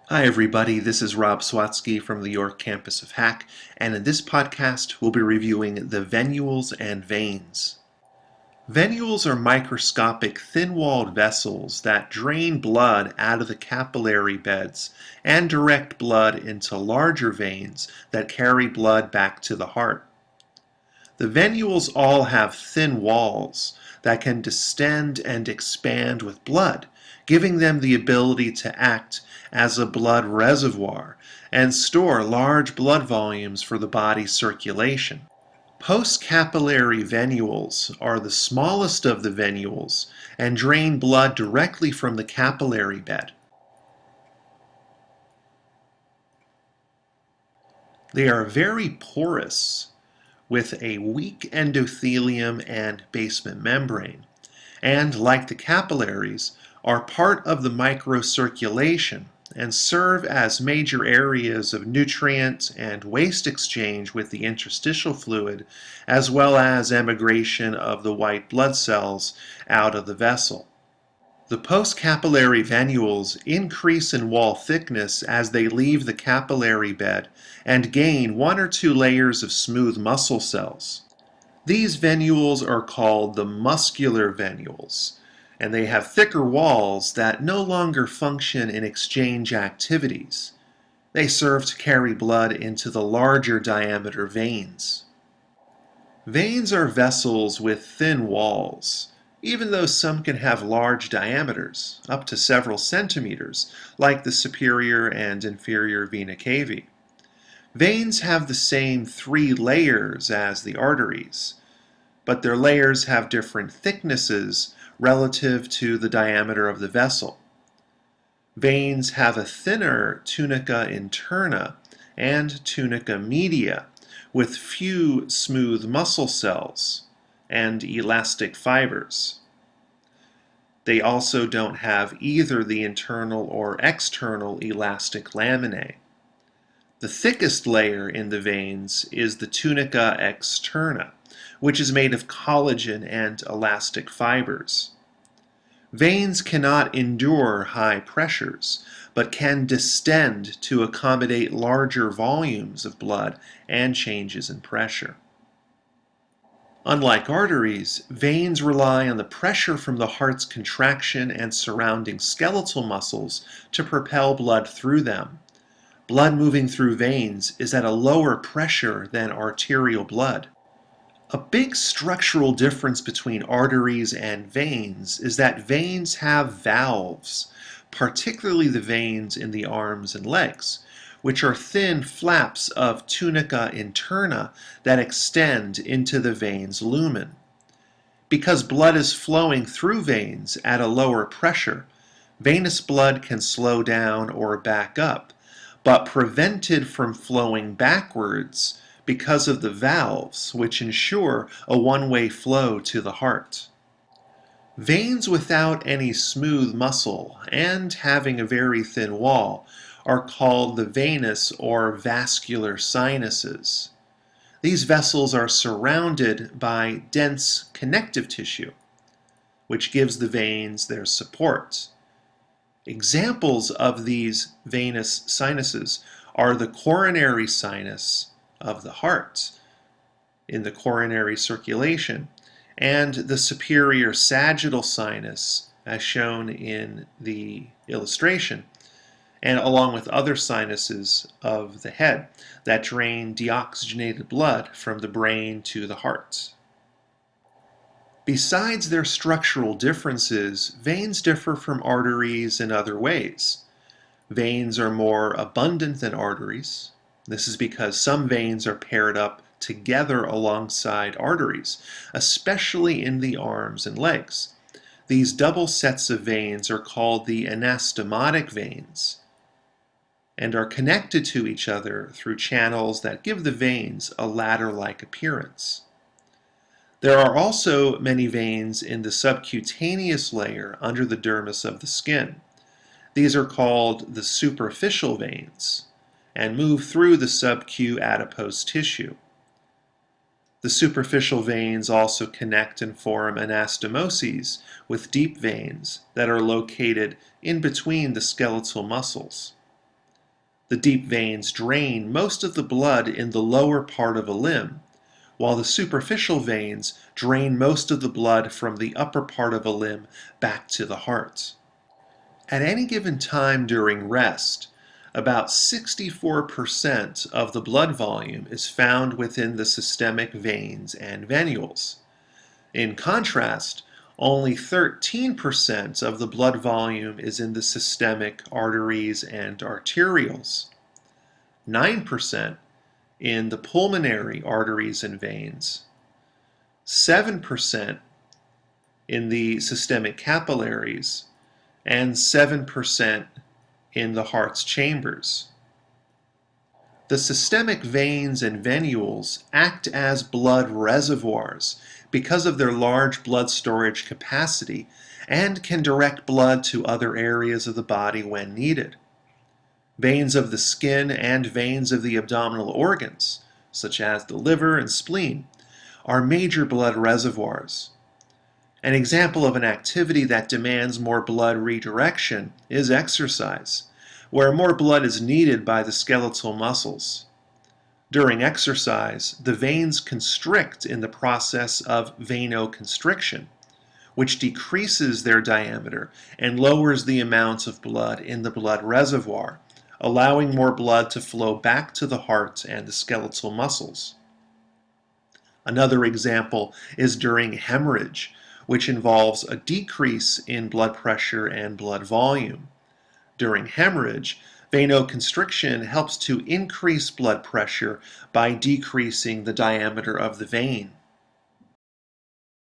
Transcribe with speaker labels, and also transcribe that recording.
Speaker 1: Hi everybody, this is Rob Swatsky from the York campus of Hack, and in this podcast we'll be reviewing the venules and veins. Venules are microscopic thin-walled vessels that drain blood out of the capillary beds and direct blood into larger veins that carry blood back to the heart. The venules all have thin walls that can distend and expand with blood, giving them the ability to act as a blood reservoir and store large blood volumes for the body's circulation. Postcapillary venules are the smallest of the venules and drain blood directly from the capillary bed. They are very porous, with a weak endothelium and basement membrane, and, like the capillaries, are part of the microcirculation and serve as major areas of nutrient and waste exchange with the interstitial fluid, as well as emigration of the white blood cells out of the vessel. The postcapillary venules increase in wall thickness as they leave the capillary bed and gain one or two layers of smooth muscle cells. These venules are called the muscular venules, and they have thicker walls that no longer function in exchange activities. They serve to carry blood into the larger diameter veins. Veins are vessels with thin walls, even though some can have large diameters, up to several centimeters, like the superior and inferior vena cava. Veins have the same 3 layers as the arteries, but their layers have different thicknesses relative to the diameter of the vessel. Veins have a thinner tunica interna and tunica media, with few smooth muscle cells and elastic fibers. They also don't have either the internal or external elastic laminae. The thickest layer in the veins is the tunica externa, which is made of collagen and elastic fibers. Veins cannot endure high pressures, but can distend to accommodate larger volumes of blood and changes in pressure. Unlike arteries, veins rely on the pressure from the heart's contraction and surrounding skeletal muscles to propel blood through them. Blood moving through veins is at a lower pressure than arterial blood. A big structural difference between arteries and veins is that veins have valves, particularly the veins in the arms and legs, which are thin flaps of tunica interna that extend into the veins lumen. Because blood is flowing through veins at a lower pressure, venous blood can slow down or back up, but prevented from flowing backwards because of the valves, which ensure a one-way flow to the heart. Veins without any smooth muscle and having a very thin wall are called the venous or vascular sinuses. These vessels are surrounded by dense connective tissue, which gives the veins their support. Examples of these venous sinuses are the coronary sinus of the heart in the coronary circulation and the superior sagittal sinus as shown in the illustration, and along with other sinuses of the head that drain deoxygenated blood from the brain to the heart. Besides their structural differences, veins differ from arteries in other ways. Veins are more abundant than arteries. This is because some veins are paired up together alongside arteries, especially in the arms and legs. These double sets of veins are called the anastomotic veins and are connected to each other through channels that give the veins a ladder-like appearance. There are also many veins in the subcutaneous layer under the dermis of the skin. These are called the superficial veins and move through the subcu adipose tissue. The superficial veins also connect and form anastomoses with deep veins that are located in between the skeletal muscles. The deep veins drain most of the blood in the lower part of a limb, while the superficial veins drain most of the blood from the upper part of a limb back to the heart. At any given time during rest, about 64% of the blood volume is found within the systemic veins and venules. In contrast, only 13% of the blood volume is in the systemic arteries and arterioles, 9% in the pulmonary arteries and veins, 7% in the systemic capillaries, and 7% in the heart's chambers. The systemic veins and venules act as blood reservoirs because of their large blood storage capacity and can direct blood to other areas of the body when needed. Veins of the skin and veins of the abdominal organs, such as the liver and spleen, are major blood reservoirs. An example of an activity that demands more blood redirection is exercise, where more blood is needed by the skeletal muscles. During exercise, the veins constrict in the process of venoconstriction, which decreases their diameter and lowers the amount of blood in the blood reservoir, allowing more blood to flow back to the heart and the skeletal muscles. Another example is during hemorrhage, which involves a decrease in blood pressure and blood volume. During hemorrhage, venoconstriction helps to increase blood pressure by decreasing the diameter of the vein.